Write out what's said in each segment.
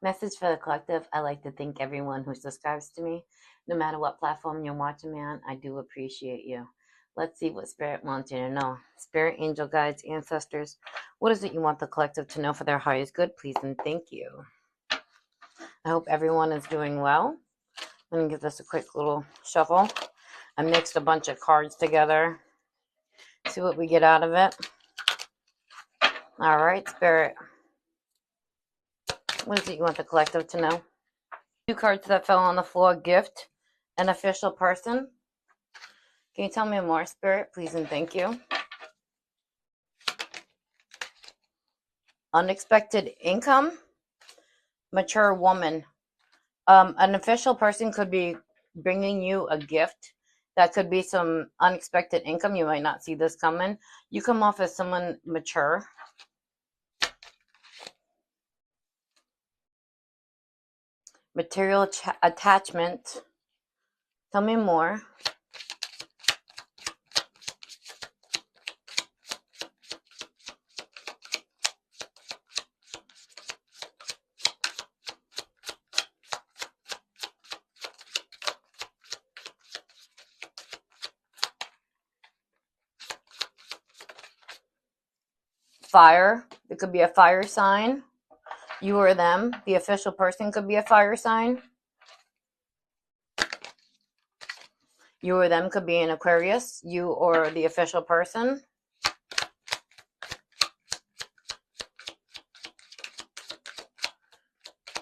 Message for the collective. I like to thank everyone who subscribes to me. No matter what platform you're watching me on, I do appreciate you. Let's see what Spirit wants you to know. Spirit, angel guides, ancestors, what is it you want the collective to know for their highest good? Please and thank you. I hope everyone is doing well. Let me give this a quick little shuffle. I mixed a bunch of cards together. See what we get out of it. All right, Spirit. What is it you want the collective to know? 2 cards that fell on the floor. Gift, an official person. Can you tell me more, Spirit, please and thank you? Unexpected income. Mature woman. An official person could be bringing you a gift. That could be some unexpected income. You might not see this coming. You come off as someone mature. Material attachment. Tell me more. Fire. It could be a fire sign. You or them. The official person could be a fire sign. You or them could be an Aquarius. You or the official person.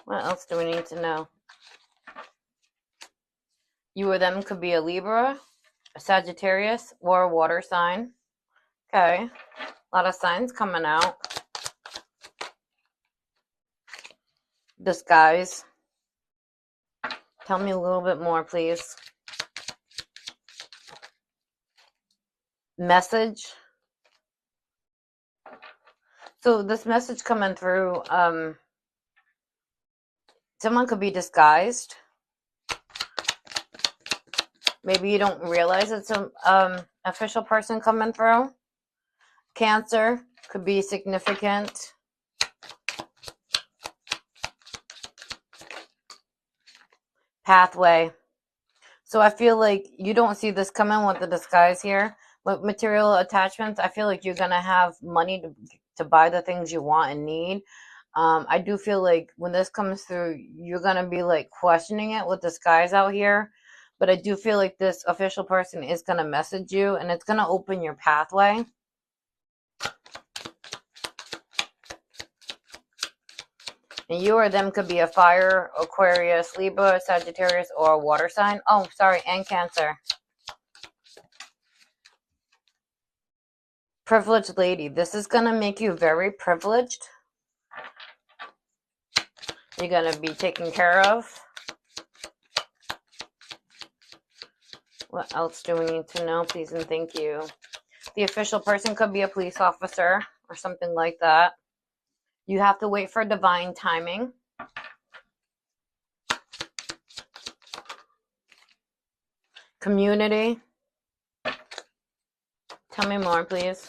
What else do we need to know? You or them could be a Libra, a Sagittarius, or a water sign. Okay. A lot of signs coming out. Disguise. Tell me a little bit more, please. Message. So this message coming through, someone could be disguised. Maybe you don't realize it's an official person coming through. Cancer could be significant. Pathway. So I feel like you don't see this coming with the disguise here. With material attachments, I feel like you're going to have money to buy the things you want and need. I do feel like when this comes through, you're going to be like questioning it with disguise out here. But I do feel like this official person is going to message you and it's going to open your pathway. And you or them could be a fire, Aquarius, Libra, Sagittarius, or a water sign. Oh, sorry, and Cancer. Privileged lady. This is going to make you very privileged. You're going to be taken care of. What else do we need to know? Please and thank you. The official person could be a police officer or something like that. You have to wait for divine timing. Community. Tell me more, please.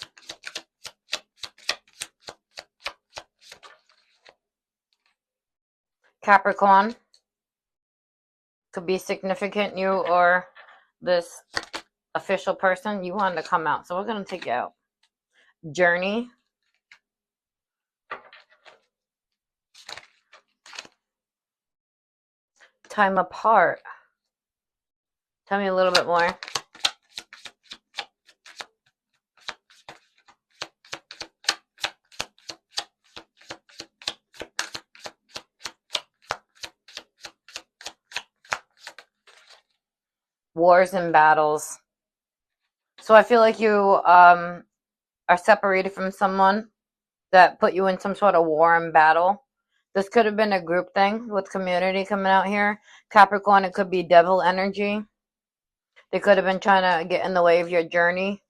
Capricorn. Could be significant, you or this official person. You want to come out, so we're going to take you out. Journey. Time apart. Tell me a little bit more. Wars and battles. So I feel like you are separated from someone that put you in some sort of war and battle. This could have been a group thing with community coming out here. Capricorn, it could be devil energy. They could have been trying to get in the way of your journey,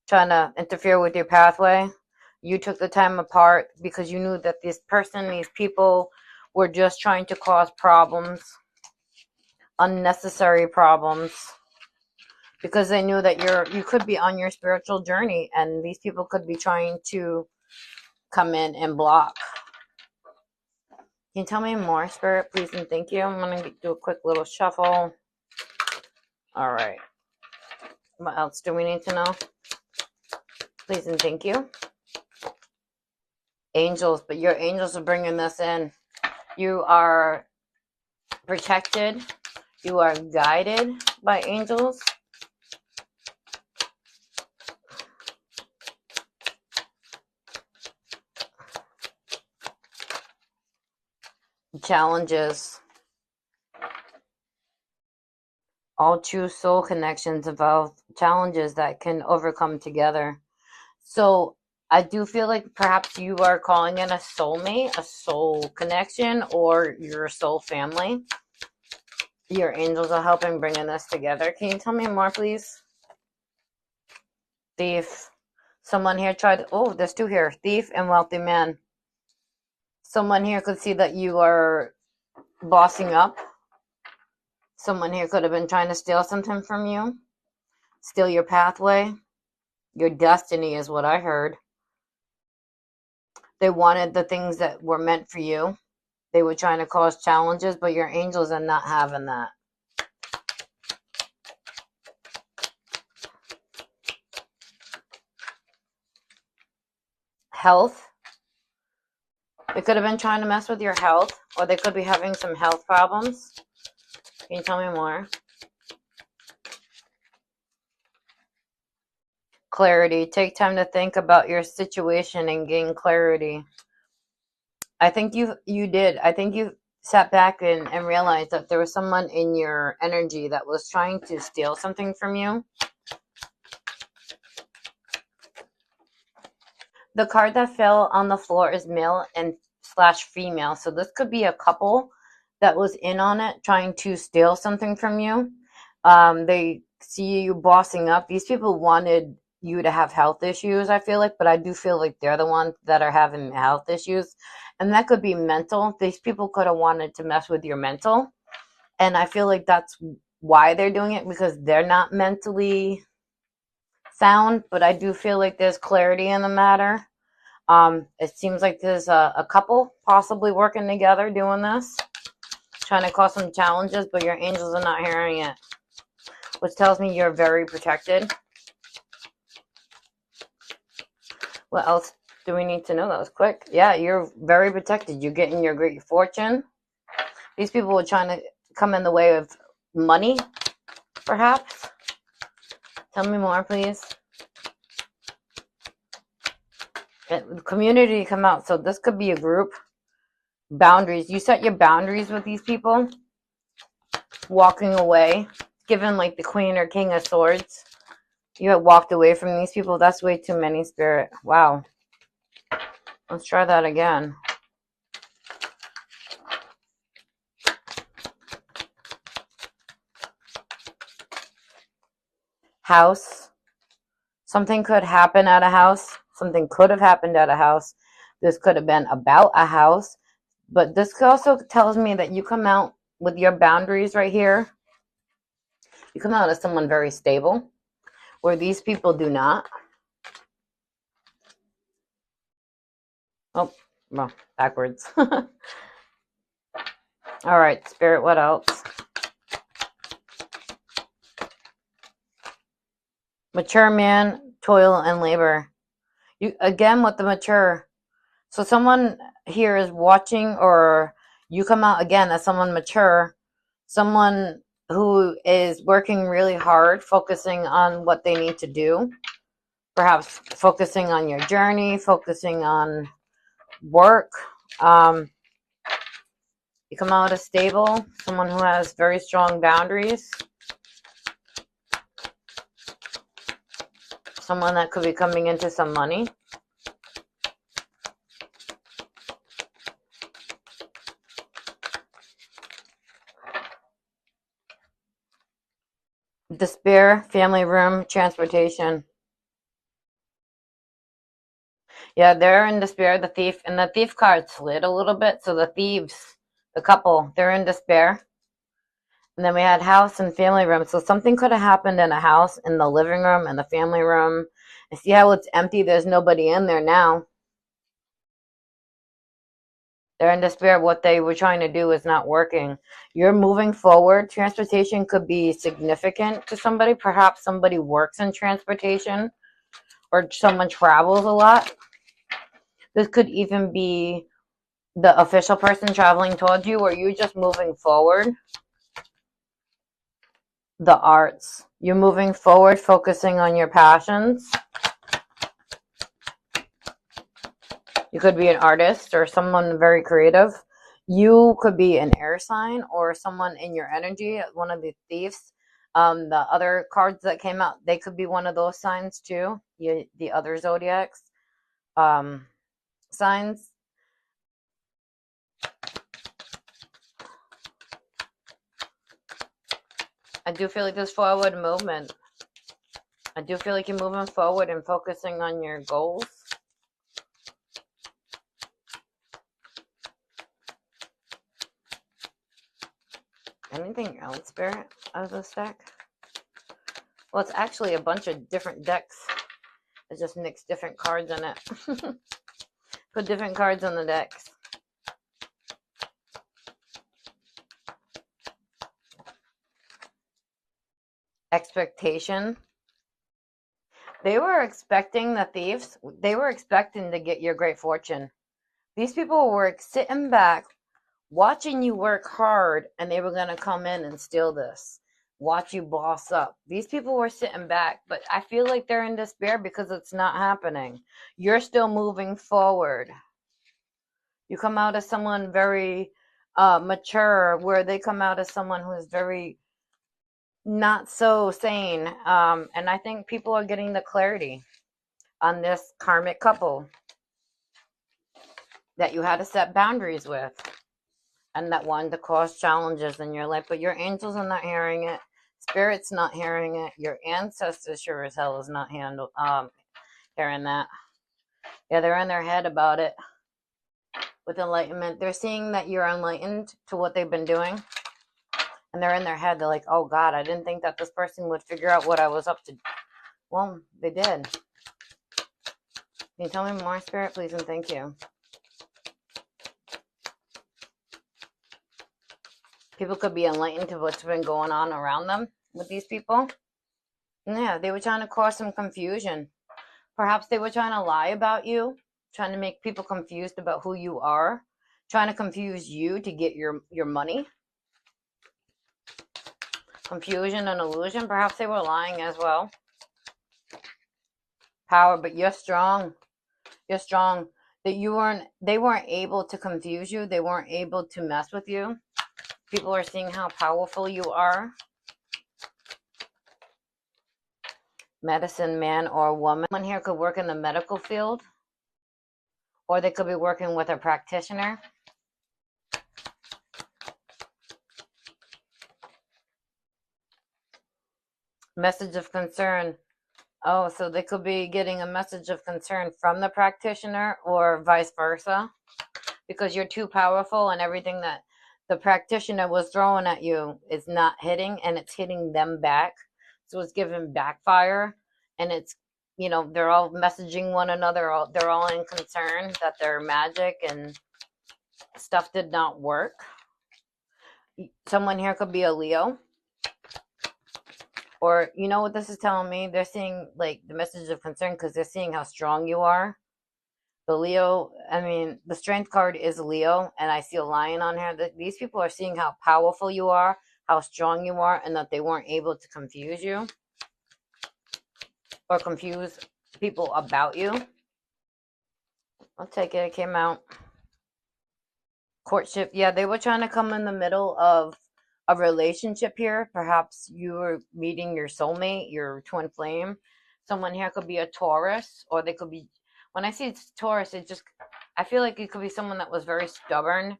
trying to interfere with your pathway. You took the time apart because you knew that this person, these people were just trying to cause problems, unnecessary problems, because they knew that you could be on your spiritual journey and these people could be trying to come in and block. Can you tell me more, Spirit, please and thank you? I'm going to do a quick little shuffle. All right. What else do we need to know? Please and thank you. Angels, but your angels are bringing this in. You are protected. You are guided by angels. Challenges. All true soul connections involve challenges that can overcome together. So I do feel like perhaps you are calling in a soulmate, a soul connection, or your soul family. Your angels are helping bringing this together. Can you tell me more, please? Thief. Someone here tried, oh, there's two here. Thief and wealthy man. Someone here could see that you are bossing up. Someone here could have been trying to steal something from you. Steal your pathway. Your destiny is what I heard. They wanted the things that were meant for you. They were trying to cause challenges, but your angels are not having that. Health. They could have been trying to mess with your health, or they could be having some health problems. Can you tell me more? Clarity. Take time to think about your situation and gain clarity. I think you did. I think you sat back and realized that there was someone in your energy that was trying to steal something from you. The card that fell on the floor is male and / female. So this could be a couple that was in on it trying to steal something from you. They see you bossing up. These people wanted you to have health issues, I feel like, but I do feel like they're the ones that are having health issues. And that could be mental. These people could have wanted to mess with your mental. And I feel like that's why they're doing it, because they're not mentally sound. But I do feel like there's clarity in the matter. It seems like there's a couple possibly working together doing this, trying to cause some challenges, but your angels are not hearing it, which tells me you're very protected. What else do we need to know? That was quick. Yeah, you're very protected. You're getting your great fortune. These people were trying to come in the way of money, perhaps. Tell me more, please. Community come out. So this could be a group. Boundaries. You set your boundaries with these people. Walking away. Given like the Queen or King of Swords. You have walked away from these people. That's way too many, Spirit. Wow. Let's try that again. House. Something could happen at a house. Something could have happened at a house. This could have been about a house. But this also tells me that you come out with your boundaries right here. You come out as someone very stable, where these people do not. Oh, well, backwards. All right, Spirit, what else? Mature man, toil and labor. You again with the mature. So someone here is watching, or you come out again as someone mature, someone who is working really hard, focusing on what they need to do, perhaps focusing on your journey, focusing on work. You come out as stable, someone who has very strong boundaries, someone that could be coming into some money. Despair, family room, transportation. Yeah, they're in despair, the thief. And the thief card slid a little bit. So the thieves, the couple, they're in despair. And then we had house and family room. So something could have happened in a house, in the living room, in the family room. And see how it's empty? There's nobody in there now. They're in despair. What they were trying to do is not working. You're moving forward. Transportation could be significant to somebody. Perhaps somebody works in transportation or someone travels a lot. This could even be the official person traveling towards you, or you just moving forward. The arts. You're moving forward, focusing on your passions. You could be an artist or someone very creative. You could be an air sign or someone in your energy, one of the thieves. The other cards that came out, they could be one of those signs too. The other zodiacs signs. I do feel like there's forward movement. I do feel like you're moving forward and focusing on your goals. Anything else, Spirit, out of this deck? Well, it's actually a bunch of different decks. It just mixed different cards in it. Put different cards on the decks. Expectation. They were expecting, the thieves, they were expecting to get your great fortune. These people were sitting back, watching you work hard, and they were going to come in and steal this. Watch you boss up. These people were sitting back, but I feel like they're in despair because it's not happening. You're still moving forward. You come out as someone very mature, where they come out as someone who is very not so sane. And I think people are getting the clarity on this karmic couple that you had to set boundaries with and that wanted to cause challenges in your life. But your angels are not hearing it. Spirit's not hearing it. Your ancestors sure as hell is not hearing that. Yeah, they're in their head about it. With enlightenment, they're seeing that you're enlightened to what they've been doing. And they're in their head. They're like, oh God, I didn't think that this person would figure out what I was up to. Well, they did. Can you tell me more, Spirit, please, and thank you. People could be enlightened to what's been going on around them with these people. Yeah, they were trying to cause some confusion. Perhaps they were trying to lie about you, trying to make people confused about who you are, trying to confuse you to get your money. Confusion and illusion. Perhaps they were lying as well. Power, but you're strong. You're strong. That they weren't able to confuse you. They weren't able to mess with you. People are seeing how powerful you are. Medicine man or woman. Someone here could work in the medical field, or they could be working with a practitioner. Message of concern. Oh, so they could be getting a message of concern from the practitioner or vice versa, because you're too powerful and everything that the practitioner was throwing at you is not hitting, and it's hitting them back. So it's giving backfire, and it's, they're all messaging one another. They're all in concern that their magic and stuff did not work. Someone here could be a Leo. Or, you know what this is telling me? They're seeing, like, the message of concern because they're seeing how strong you are. The Leo, the strength card is Leo, and I see a lion on here. These people are seeing how powerful you are, how strong you are, and that they weren't able to confuse you or confuse people about you. I'll take it. It came out. Courtship. Yeah, they were trying to come in the middle of a relationship here. Perhaps you were meeting your soulmate, your twin flame. Someone here could be a Taurus, or they could be, when I see it's Taurus, I feel like it could be someone that was very stubborn,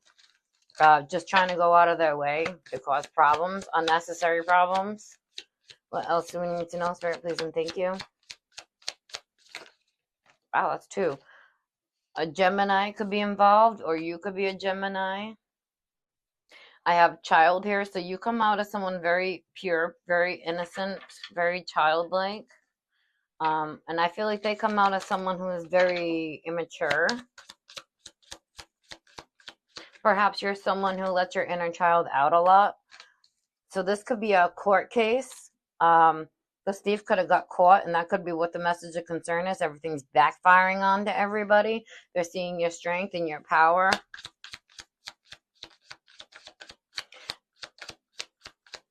just trying to go out of their way to cause problems, unnecessary problems. What else do we need to know, Spirit, please, and thank you. Wow, that's 2. A Gemini could be involved, or you could be a Gemini. I have child here, so you come out as someone very pure, very innocent, very childlike. And I feel like they come out as someone who is very immature. Perhaps you're someone who lets your inner child out a lot. So this could be a court case. The thief could have got caught, and that could be what the message of concern is. Everything's backfiring onto everybody. They're seeing your strength and your power.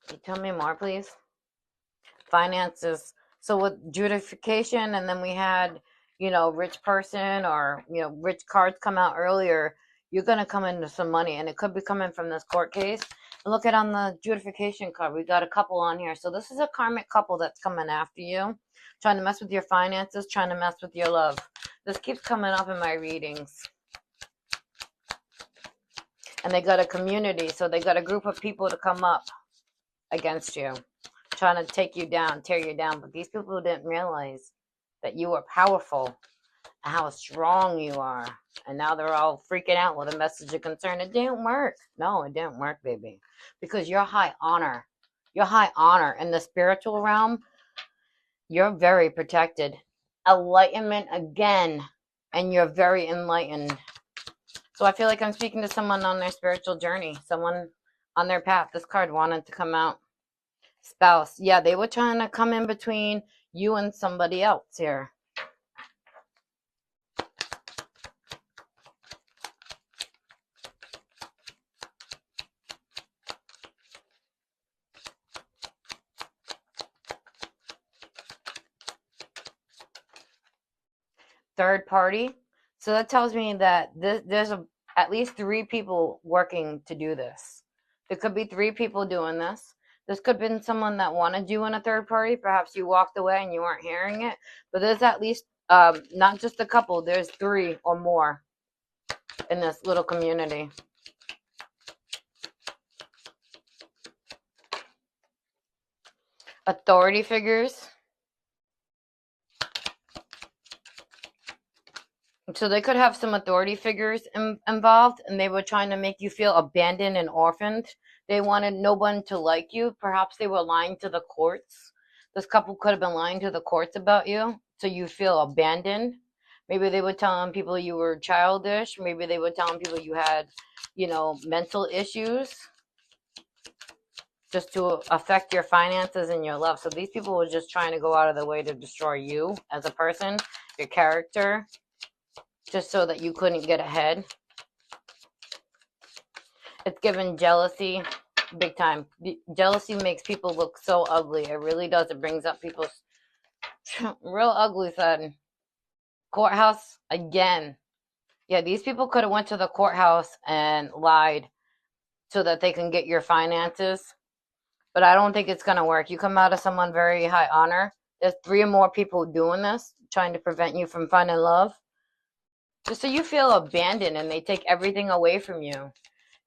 Can you tell me more, please? Finances. So with justification, and then we had, rich person, or, rich cards come out earlier. You're going to come into some money, and it could be coming from this court case. And look at on the justification card, we got a couple on here. So this is a karmic couple that's coming after you, trying to mess with your finances, trying to mess with your love. This keeps coming up in my readings. And they got a community, so they got a group of people to come up against you, trying to take you down, tear you down. But these people didn't realize that you were powerful and how strong you are. And now they're all freaking out with a message of concern. It didn't work. No, it didn't work, baby. Because you're high honor. You're high honor. In the spiritual realm, you're very protected. Enlightenment again. And you're very enlightened. So I feel like I'm speaking to someone on their spiritual journey. Someone on their path. This card wanted to come out. Spouse. Yeah, they were trying to come in between you and somebody else here. Third party. So that tells me that there's at least 3 people working to do this. There could be 3 people doing this. This could have been someone that wanted you in a third party. Perhaps you walked away and you weren't hearing it. But there's at least, not just a couple, there's 3 or more in this little community. Authority figures. So they could have some authority figures involved, and they were trying to make you feel abandoned and orphaned. They wanted no one to like you. Perhaps they were lying to the courts. This couple could have been lying to the courts about you, so you feel abandoned. Maybe they were telling people you were childish. Maybe they were telling people you had, mental issues, just to affect your finances and your love. So these people were just trying to go out of the way to destroy you as a person, your character, just so that you couldn't get ahead. It's given jealousy big time. Jealousy makes people look so ugly. It really does. It brings up people's real ugly side. Courthouse again. Yeah, these people could have went to the courthouse and lied so that they can get your finances. But I don't think it's going to work. You come out of someone very high honor. There's 3 or more people doing this, trying to prevent you from finding love. Just so you feel abandoned and they take everything away from you.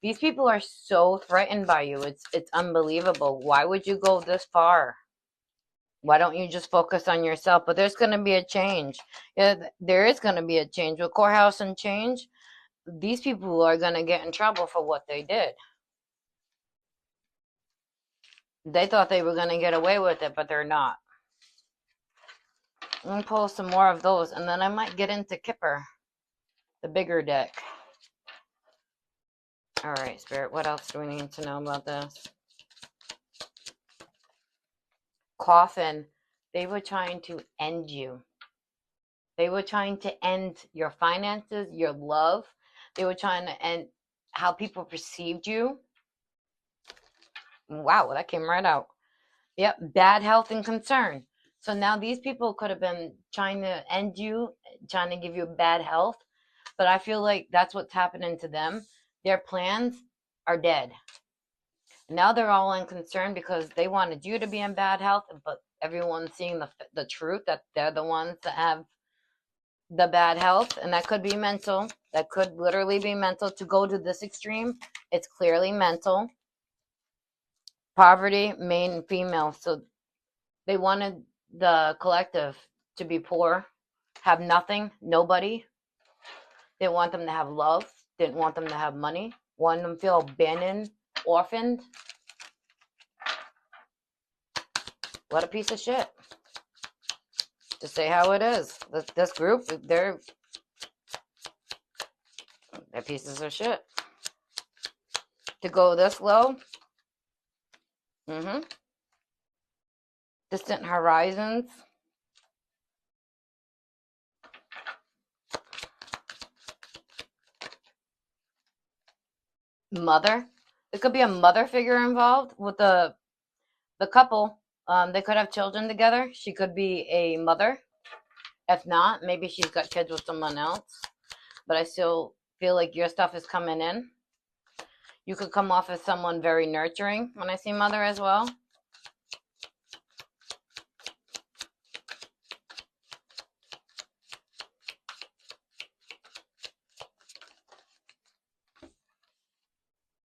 These people are so threatened by you. It's unbelievable. Why would you go this far? Why don't you just focus on yourself? But there's going to be a change. Yeah, there is going to be a change. With courthouse and change, these people are going to get in trouble for what they did. They thought they were going to get away with it, but they're not. I'm going to pull some more of those, and then I might get into Kipper, the bigger deck. All right, Spirit, what else do we need to know about this? Coffin. They were trying to end you. They were trying to end your finances, your love. They were trying to end how people perceived you. Wow, that came right out. Yep, bad health and concern. So now these people could have been trying to end you, trying to give you bad health. But I feel like that's what's happening to them. Their plans are dead. Now they're all in concern because they wanted you to be in bad health, but everyone's seeing the truth that they're the ones that have the bad health, and that could be mental. That could literally be mental. To go to this extreme, it's clearly mental. Poverty, male and female. So they wanted the collective to be poor, have nothing, nobody. Didn't want them to have love. Didn't want them to have money. Wanted them to feel abandoned, orphaned. What a piece of shit. To say how it is. This group, they're pieces of shit. to go this low. Distant horizons. Mother. There could be a mother figure involved with the couple. They could have children together. She could be a mother. If not, maybe she's got kids with someone else. But I still feel like your stuff is coming in. You could come off as someone very nurturing when I see mother as well.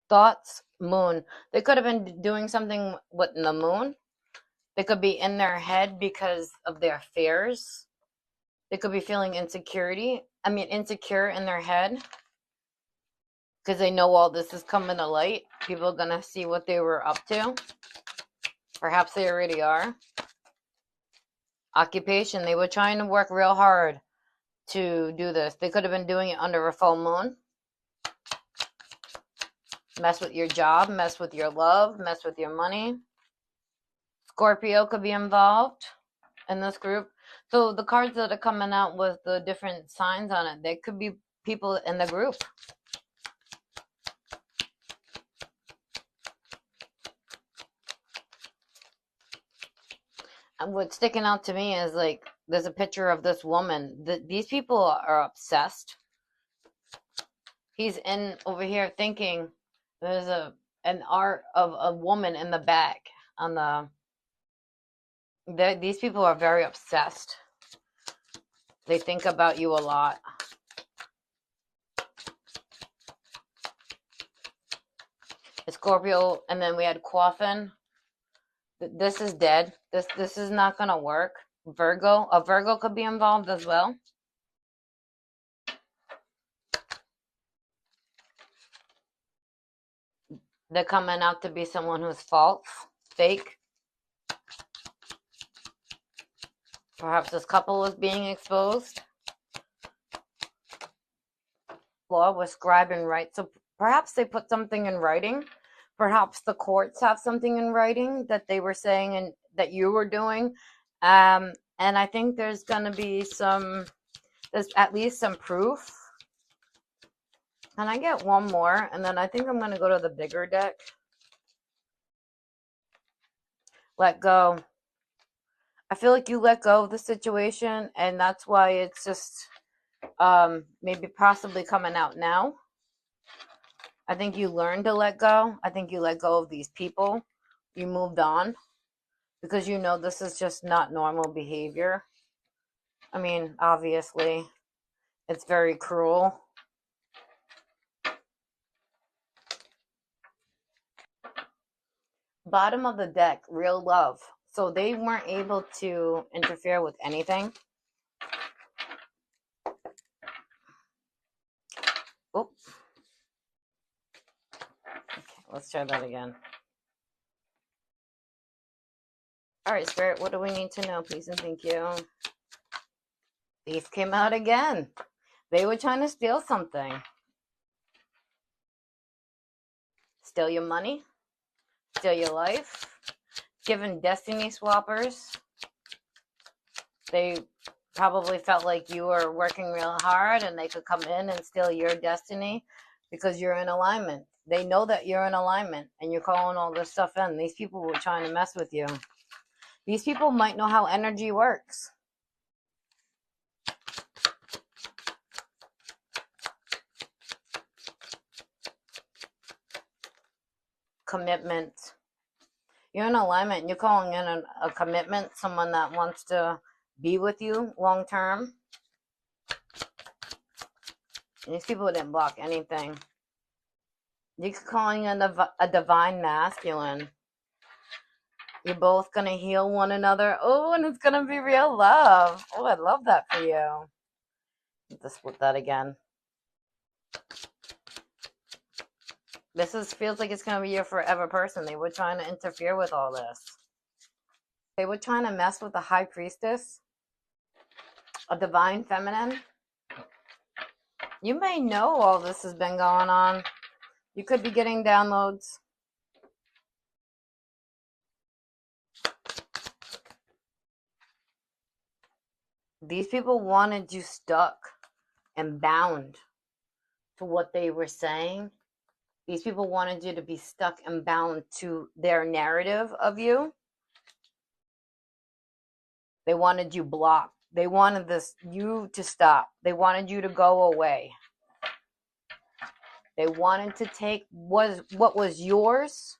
Thoughts, moon. They could have been doing something with the moon. They could be in their head because of their fears. They could be feeling insecure in their head. Because they know all this is coming to light. People are going to see what they were up to. Perhaps they already are. Occupation. They were trying to work real hard to do this. They could have been doing it under a full moon. Mess with your job. Mess with your love. Mess with your money. Scorpio could be involved in this group. So the cards that are coming out with the different signs on it, there could be people in the group. And what's sticking out to me is like there's a picture of this woman. These people are obsessed. He's in over here thinking there's an art of a woman in the back on the. These people are very obsessed. They think about you a lot. A Scorpio, and then we had Coffin. This is dead. This is not gonna work. Virgo. A Virgo could be involved as well. They're coming out to be someone who's false, fake. Perhaps this couple is being exposed. Law was scribe and write. So perhaps they put something in writing. Perhaps the courts have something in writing that they were saying and that you were doing. And I think there's going to be there's at least some proof. Can I get one more? And then I think I'm going to go to the bigger deck. Let go. I feel like you let go of the situation, and that's why it's just maybe possibly coming out now. I think you learned to let go. I think you let go of these people. You moved on because you know this is just not normal behavior. I mean, obviously, it's very cruel. Bottom of the deck, real love. So they weren't able to interfere with anything. Oh. Okay, let's try that again. All right, Spirit, what do we need to know? Please and thank you. Thief came out again. They were trying to steal something. Steal your money. Steal your life. Given destiny swappers. They probably felt like you were working real hard and they could come in and steal your destiny because you're in alignment. They know that you're in alignment and you're calling all this stuff in. These people were trying to mess with you. These people might know how energy works. Commitment. You're in alignment. You're calling in a commitment, someone that wants to be with you long term. And these people didn't block anything. You're calling in a divine masculine. You're both going to heal one another. Oh, and it's going to be real love. Oh, I love that for you. Let's split that again. This feels like it's going to be your forever person. They were trying to interfere with all this. They were trying to mess with the high priestess, a divine feminine. You may know all this has been going on. You could be getting downloads. These people wanted you stuck and bound to what they were saying. These people wanted you to be stuck and bound to their narrative of you. They wanted you blocked. They wanted you to stop. They wanted you to go away. They wanted to take what was yours,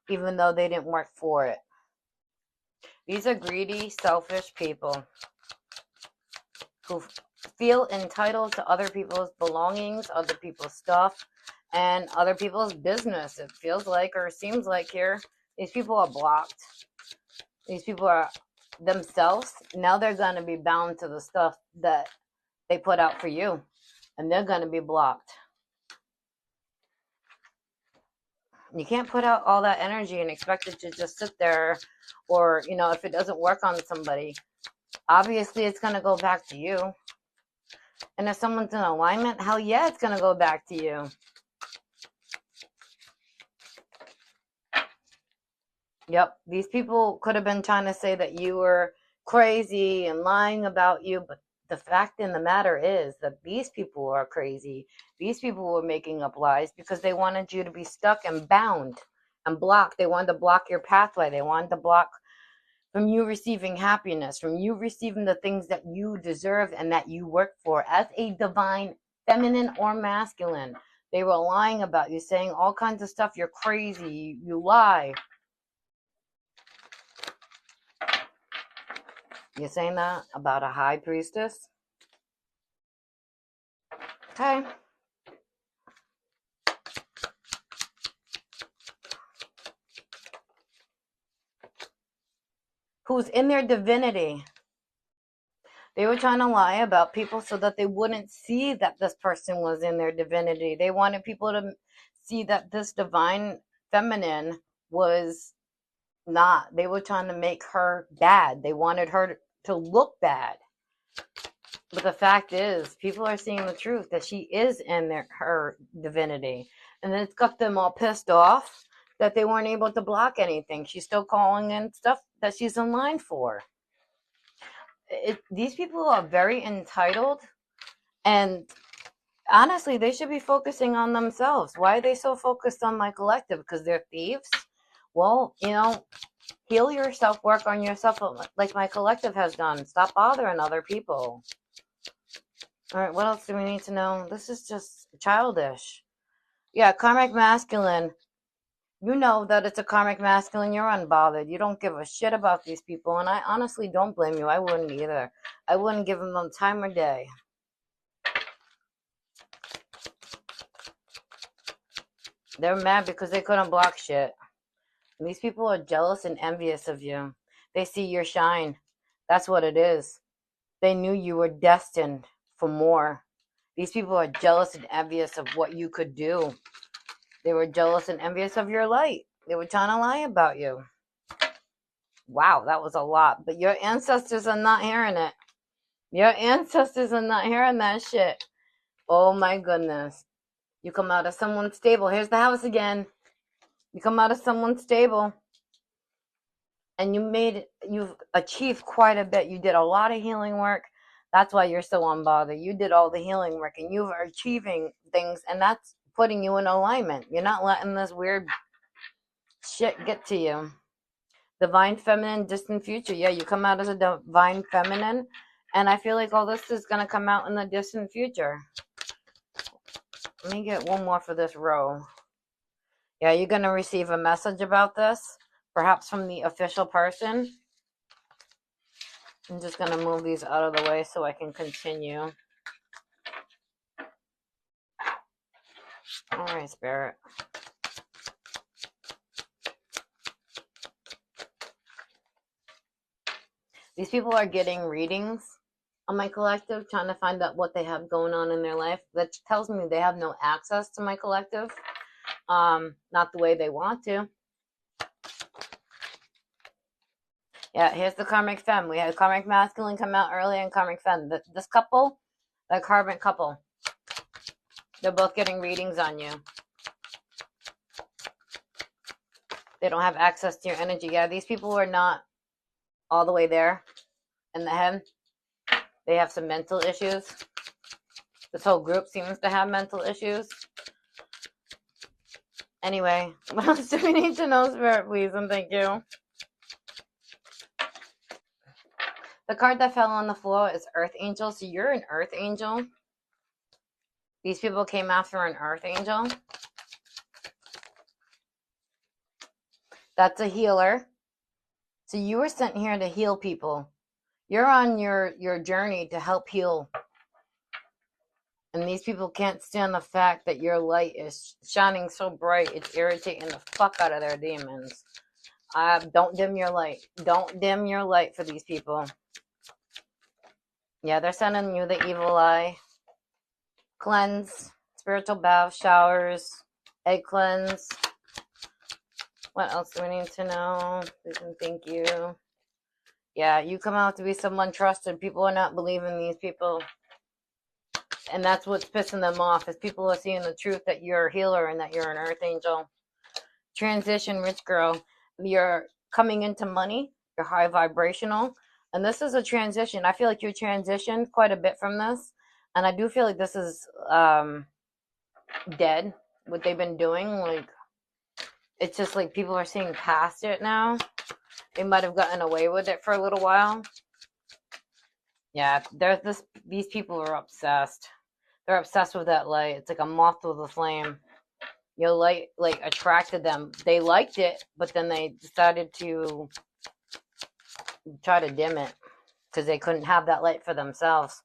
even though they didn't work for it. These are greedy, selfish people who feel entitled to other people's belongings, other people's stuff, and other people's business. It feels like, or seems like here, these people are blocked. These people are themselves. Now they're going to be bound to the stuff that they put out for you, and they're going to be blocked. You can't put out all that energy and expect it to just sit there, or, if it doesn't work on somebody, obviously it's going to go back to you. And if someone's in alignment, hell yeah, it's going to go back to you. Yep, these people could have been trying to say that you were crazy and lying about you, but the fact in the matter is that these people are crazy. These people were making up lies because they wanted you to be stuck and bound and blocked. They wanted to block your pathway. They wanted to block from you receiving happiness, from you receiving the things that you deserve and that you work for as a divine feminine or masculine. They were lying about you, saying all kinds of stuff. You're crazy. You lie. You're saying that about a high priestess? Okay. Who's in their divinity. They were trying to lie about people so that they wouldn't see that this person was in their divinity. They wanted people to see that this divine feminine was not. They were trying to make her bad. They wanted her to look bad. But the fact is, people are seeing the truth that she is in her divinity. And then it's got them all pissed off that they weren't able to block anything. She's still calling in stuff that she's in line for. These people are very entitled, and honestly, they should be focusing on themselves. Why are they so focused on my collective? Because they're thieves? Well, heal yourself, work on yourself like my collective has done. Stop bothering other people. All right, what else do we need to know? This is just childish. Yeah, karmic masculine. You know that it's a karmic masculine. You're unbothered. You don't give a shit about these people. And I honestly don't blame you. I wouldn't either. I wouldn't give them the time of day. They're mad because they couldn't block shit. And these people are jealous and envious of you. They see your shine. That's what it is. They knew you were destined for more. These people are jealous and envious of what you could do. They were jealous and envious of your light. They were trying to lie about you. Wow, that was a lot. But your ancestors are not hearing it. Your ancestors are not hearing that shit. Oh my goodness. You come out of someone's stable. Here's the house again. You come out of someone's stable. And you've achieved quite a bit. You did a lot of healing work. That's why you're so unbothered. You did all the healing work and you're achieving things, and that's putting you in alignment. You're not letting this weird shit get to you. Divine feminine, distant future. Yeah, you come out as a divine feminine, and I feel like all this is going to come out in the distant future. Let me get one more for this row. Yeah, you're going to receive a message about this, perhaps from the official person. I'm just going to move these out of the way so I can continue. All right, Spirit. These people are getting readings on my collective, trying to find out what they have going on in their life. That tells me they have no access to my collective. Not the way they want to. Yeah, here's the karmic femme. We had karmic masculine come out early and karmic femme. This couple, the karmic couple, They're both getting readings on you. They don't have access to your energy. Yeah, these people are not all the way there in the head. They have some mental issues. This whole group seems to have mental issues. Anyway, what else do we need to know, Spirit, please, and thank you. The card that fell on the floor is Earth Angel. So you're an Earth Angel. These people came after an Earth Angel. That's a healer. So you were sent here to heal people. You're on your journey to help heal. And these people can't stand the fact that your light is shining so bright. It's irritating the fuck out of their demons. Don't dim your light. Don't dim your light for these people. Yeah, they're sending you the evil eye. Cleanse. Spiritual bath, showers, egg cleanse. What else do we need to know? Please and thank you. Yeah, you come out to be someone trusted. People are not believing these people. And that's what's pissing them off, is people are seeing the truth that you're a healer and that you're an Earth Angel. Transition, rich girl. You're coming into money. You're high vibrational. And this is a transition. I feel like you transitioned quite a bit from this. And I do feel like this is dead, what they've been doing. Like, it's just like people are seeing past it now. They might have gotten away with it for a little while. Yeah, these people are obsessed. They're obsessed with that light. It's like a moth with a flame. Your light like attracted them. They liked it, but then they decided to try to dim it because they couldn't have that light for themselves.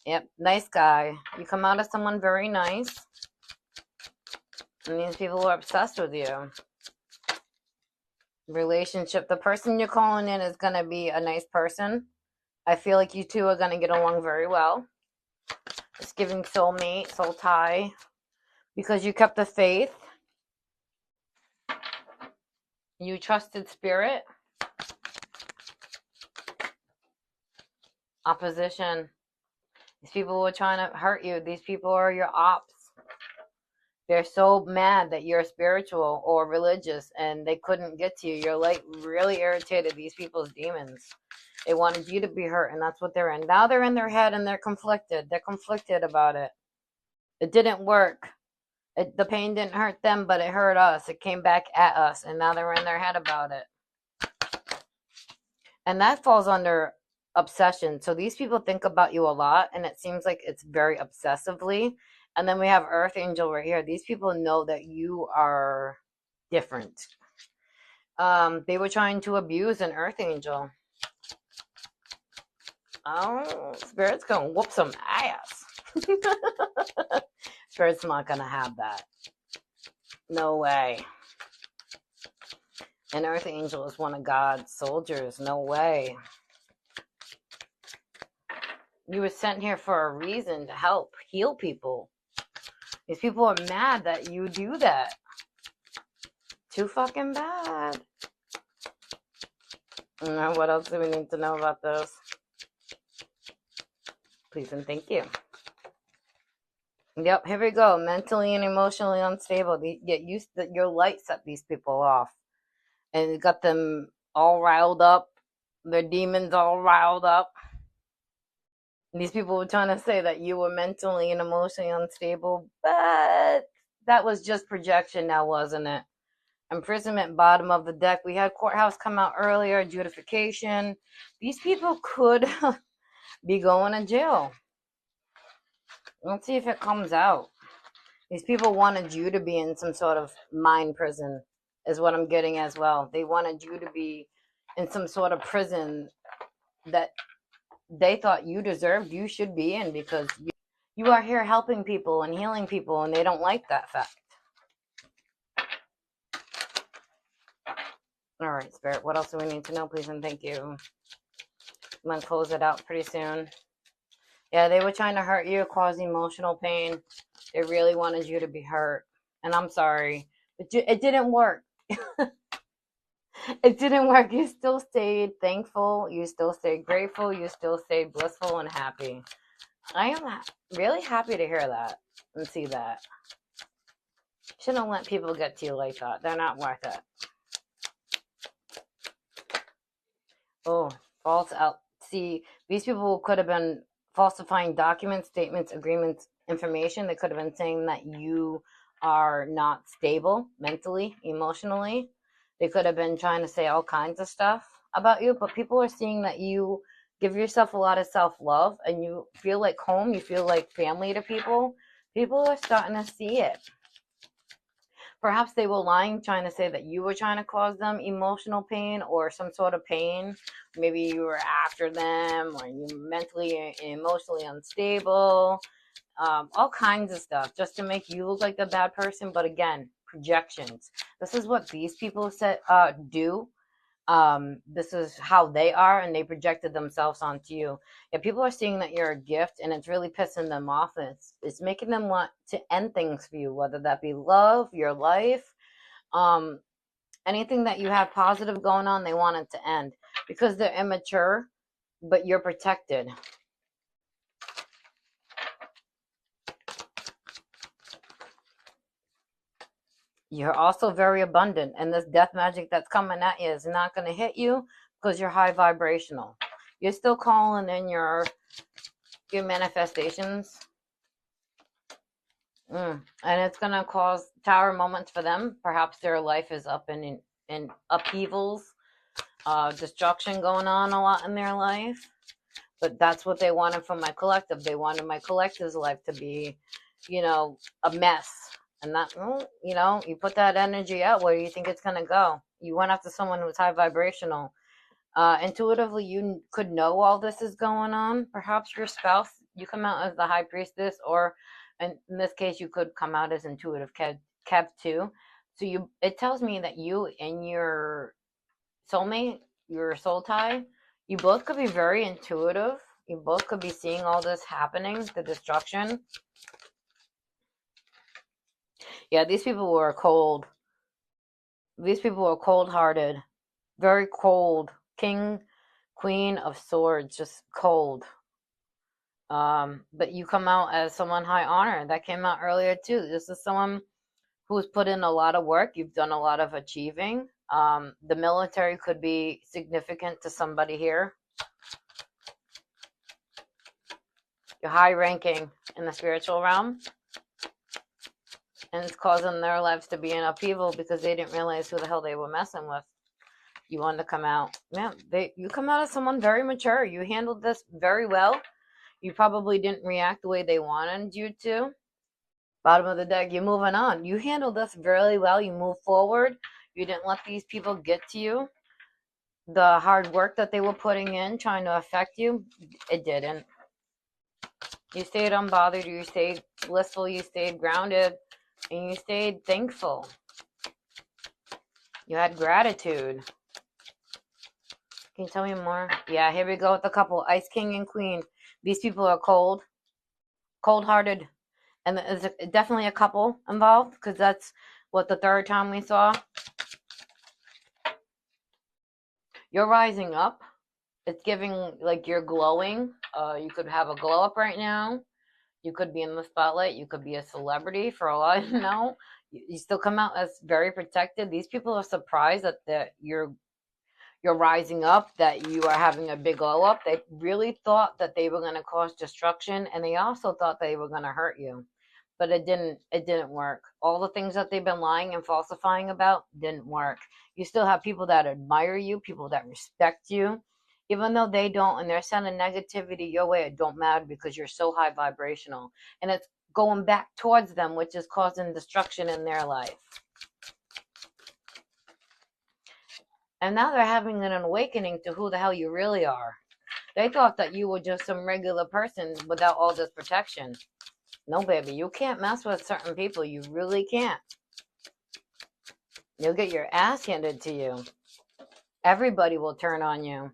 Yep, nice guy. You come out as someone very nice. And these people are obsessed with you. Relationship. The person you're calling in is going to be a nice person. I feel like you two are going to get along very well. It's giving soulmate, soul tie. Because you kept the faith. You trusted spirit. Opposition. These people were trying to hurt you. These people are your ops. They're so mad that you're spiritual or religious and they couldn't get to you. Your light really irritated these people's demons. They wanted you to be hurt, and that's what they're in. Now they're in their head and they're conflicted. They're conflicted about it. It didn't work. The pain didn't hurt them, but it hurt us. It came back at us, and now they're in their head about it. And that falls under obsession. So these people think about you a lot, and it seems like it's very obsessively. And then we have Earth Angel right here. These people know that you are different. They were trying to abuse an Earth Angel. Oh, Spirit's gonna whoop some ass. Spirit's not gonna have that. No way. An Earth Angel is one of God's soldiers. No way. You were sent here for a reason to help heal people. These people are mad that you do that. Too fucking bad. Now, what else do we need to know about this? Please and thank you. Yep, here we go. Mentally and emotionally unstable. Your light set these people off. And it got them all riled up. Their demons all riled up. And these people were trying to say that you were mentally and emotionally unstable. But that was just projection now, wasn't it? Imprisonment, bottom of the deck. We had courthouse come out earlier. Adjudication. These people could be going to jail. Let's see if it comes out. These people wanted you to be in some sort of mind prison, is what I'm getting as well. They wanted you to be in some sort of prison that they thought you deserved, you should be in, because you are here helping people and healing people, and they don't like that fact. All right, Spirit, what else do we need to know, please and thank you? I'm going to close it out pretty soon. Yeah, they were trying to hurt you, cause emotional pain. They really wanted you to be hurt. And I'm sorry. But it didn't work. It didn't work. You still stayed thankful. You still stayed grateful. You still stayed blissful and happy. I am really happy to hear that. and see that. Shouldn't let people get to you like that. They're not worth it. Oh, false out. See, these people could have been falsifying documents, statements, agreements, information. They could have been saying that you are not stable mentally, emotionally. They could have been trying to say all kinds of stuff about you, but people are seeing that you give yourself a lot of self-love and you feel like home, you feel like family to people. People are starting to see it. Perhaps they were lying, trying to say that you were trying to cause them emotional pain or some sort of pain. Maybe you were after them, or you mentally and emotionally unstable. All kinds of stuff just to make you look like the bad person. But again, projections. This is what these people do. This is how they are, and they projected themselves onto you. If people are seeing that you're a gift, and it's really pissing them off, and it's making them want to end things for you, whether that be love, your life, anything that you have positive going on, they want it to end because they're immature, but you're protected. You're also very abundant, and this death magic that's coming at you is not going to hit you because you're high vibrational. You're still calling in your manifestations, and it's going to cause tower moments for them. Perhaps their life is up in upheavals, destruction going on a lot in their life. But that's what they wanted from my collective. They wanted my collective's life to be, a mess. And that, you put that energy out, where do you think it's going to go? You went after someone who's high vibrational. Intuitively, you could know all this is going on. Perhaps your spouse, you come out as the high priestess, or in this case, you could come out as intuitive Kev too. So it tells me that you and your soulmate, your soul tie, you both could be very intuitive. You both could be seeing all this happening, the destruction. Yeah, these people were cold. These people were cold-hearted, very cold. King, Queen of Swords, just cold. But you come out as someone high honor. That came out earlier too. This is someone who's put in a lot of work. You've done a lot of achieving. The military could be significant to somebody here. You're high ranking in the spiritual realm. And it's causing their lives to be in upheaval because they didn't realize who the hell they were messing with. You wanted to come out. Man, you come out as someone very mature. You handled this very well. You probably didn't react the way they wanted you to. Bottom of the deck, you're moving on. You handled this really well. You moved forward. You didn't let these people get to you. The hard work that they were putting in, trying to affect you, it didn't. You stayed unbothered. You stayed blissful. You stayed grounded. And you stayed thankful. You had gratitude. Can you tell me more? Yeah, here we go with the couple. Ice King and Queen. These people are cold-hearted. And there's definitely a couple involved, because that's what the third time we saw. You're rising up. It's giving like you're glowing. You could have a glow up right now. You could be in the spotlight. You could be a celebrity, for all I know. You still come out as very protected. These people are surprised that you're rising up, that you are having a big glow up. They really thought that they were going to cause destruction, and they also thought they were going to hurt you. But it didn't work. All the things that they've been lying and falsifying about didn't work. You still have people that admire you, people that respect you. Even though they don't, and they're sending negativity your way, it don't matter because you're so high vibrational. And it's going back towards them, which is causing destruction in their life. And now they're having an awakening to who the hell you really are. They thought that you were just some regular person without all this protection. No, baby, you can't mess with certain people. You really can't. You'll get your ass handed to you. Everybody will turn on you.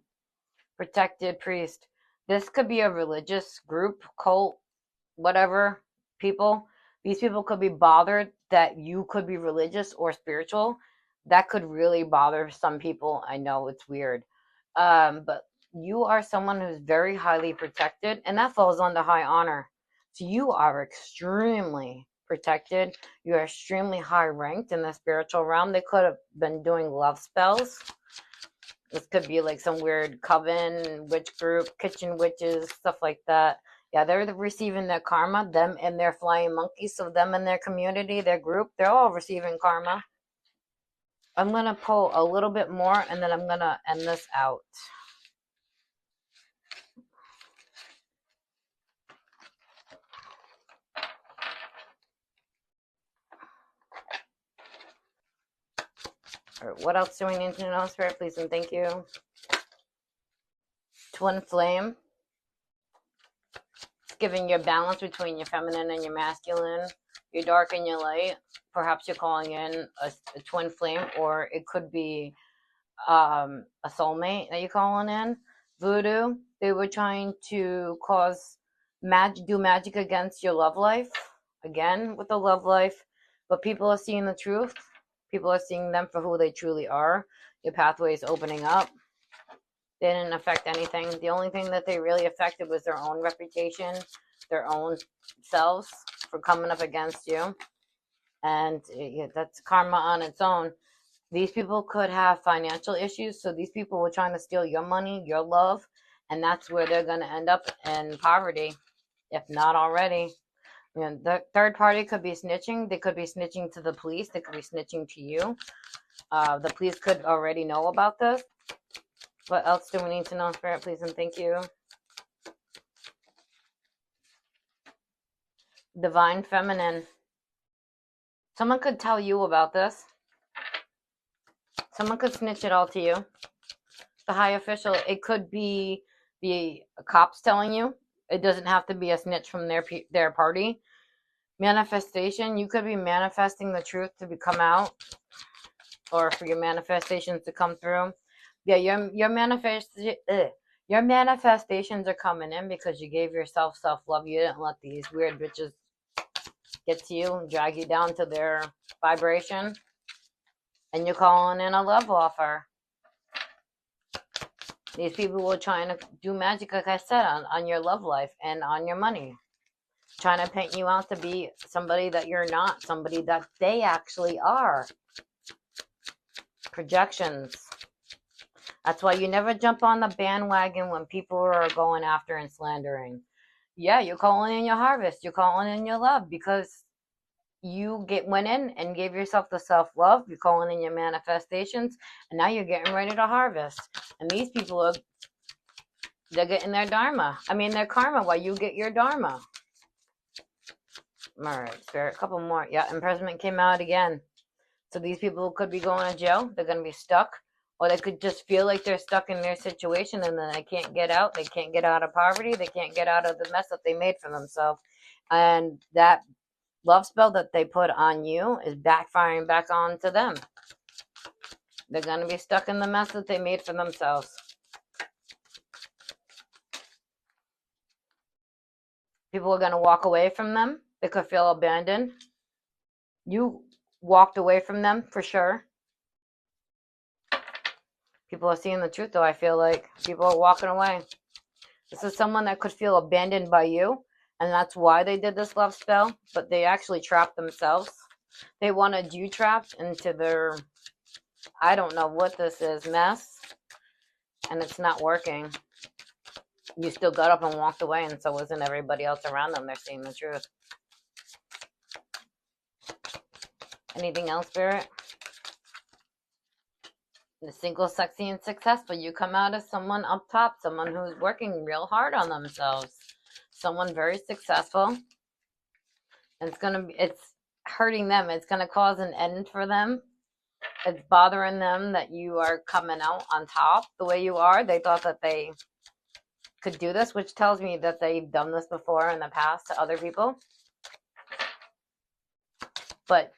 Protected priest. This could be a religious group, cult, whatever, people. These people could be bothered that you could be religious or spiritual. That could really bother some people. I know it's weird. But you are someone who's very highly protected, and that falls under high honor. So you are extremely protected. You are extremely high ranked in the spiritual realm. They could have been doing love spells. This could be like some weird coven, witch group, kitchen witches, stuff like that. Yeah, they're receiving their karma, them and their flying monkeys. So them and their community, their group, they're all receiving karma. I'm going to pull a little bit more and then I'm going to end this out. All right, what else do we need to know, Spirit? Please and thank you. Twin flame. It's giving you a balance between your feminine and your masculine, your dark and your light. Perhaps you're calling in a twin flame, or it could be a soulmate that you're calling in. Voodoo, they were trying to do magic against your love life. Again, with the love life. But people are seeing the truth. People are seeing them for who they truly are. Your pathway is opening up. They didn't affect anything. The only thing that they really affected was their own reputation, their own selves for coming up against you. And that's karma on its own. These people could have financial issues. So these people were trying to steal your money, your love. And that's where they're going to end up in poverty, if not already. The third party could be snitching. They could be snitching to the police. They could be snitching to you. The police could already know about this. What else do we need to know, Spirit, please and thank you? Divine feminine. Someone could tell you about this. Someone could snitch it all to you. The high official, it could be the cops telling you. It doesn't have to be a snitch from their party. Manifestation, you could be manifesting the truth to come out, or for your manifestations to come through. Yeah, your manifestations are coming in because you gave yourself self-love. You didn't let these weird bitches get to you and drag you down to their vibration. And you're calling in a love offer. These people were trying to do magic, like I said, on your love life and on your money. Trying to paint you out to be somebody that you're not, somebody that they actually are. Projections. That's why you never jump on the bandwagon when people are going after and slandering. Yeah, you're calling in your harvest. You're calling in your love because you went in and gave yourself the self-love. You're calling in your manifestations, and now you're getting ready to harvest. And these people they're getting their dharma. I mean, their karma while you get your dharma. All right, Spirit, a couple more. Yeah, imprisonment came out again. So these people could be going to jail. They're going to be stuck. Or they could just feel like they're stuck in their situation and then they can't get out. They can't get out of poverty. They can't get out of the mess that they made for themselves. And that love spell that they put on you is backfiring back onto them. They're going to be stuck in the mess that they made for themselves. People are going to walk away from them. They could feel abandoned. You walked away from them for sure. People are seeing the truth, though. I feel like people are walking away. This is someone that could feel abandoned by you, and that's why they did this love spell, but they actually trapped themselves. They wanted you trapped into their, I don't know what this is, mess, and it's not working. You still got up and walked away, and so wasn't everybody else around them. They're seeing the truth. Anything else, Spirit? The single, sexy, and successful. You come out as someone up top, someone who's working real hard on themselves, someone very successful. And it's hurting them. It's gonna cause an end for them. It's bothering them that you are coming out on top the way you are. They thought that they could do this, which tells me that they've done this before in the past to other people. But,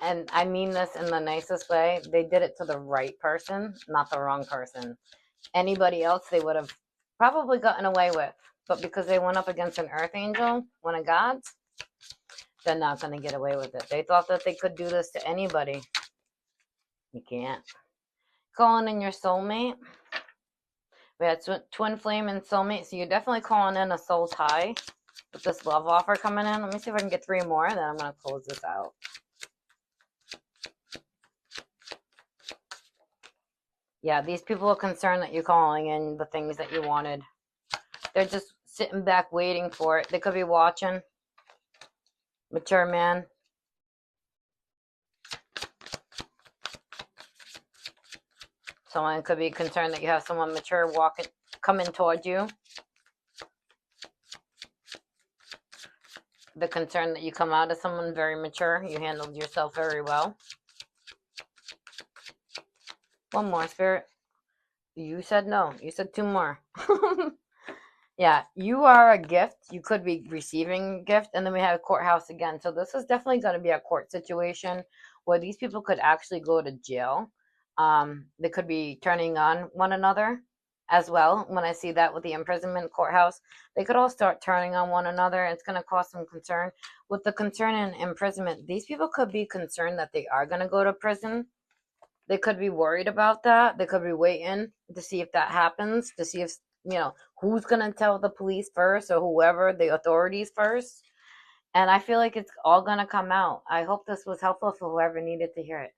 and I mean this in the nicest way, they did it to the right person, not the wrong person. Anybody else they would have probably gotten away with. But because they went up against an earth angel, one of God's, they're not going to get away with it. They thought that they could do this to anybody. You can't. Calling in your soulmate. We had twin flame and soulmate, so you're definitely calling in a soul tie. with this love offer coming in. Let me see if I can get 3 more, then I'm going to close this out. Yeah, these people are concerned that you're calling in the things that you wanted. They're just sitting back waiting for it. They could be watching. Mature man. Someone could be concerned that you have someone mature coming towards you. The concern that you come out as someone very mature. You handled yourself very well. One more, Spirit. You said no. You said 2 more. Yeah, you are a gift. You could be receiving a gift. And then we have courthouse again. So this is definitely going to be a court situation where these people could actually go to jail. They could be turning on one another as well. When I see that with the imprisonment courthouse, they could all start turning on one another. It's going to cause some concern. With the concern in imprisonment, these people could be concerned that they are going to go to prison. They could be worried about that. They could be waiting to see if that happens, to see if, who's going to tell the police first or whoever, the authorities first. And I feel like it's all going to come out. I hope this was helpful for whoever needed to hear it.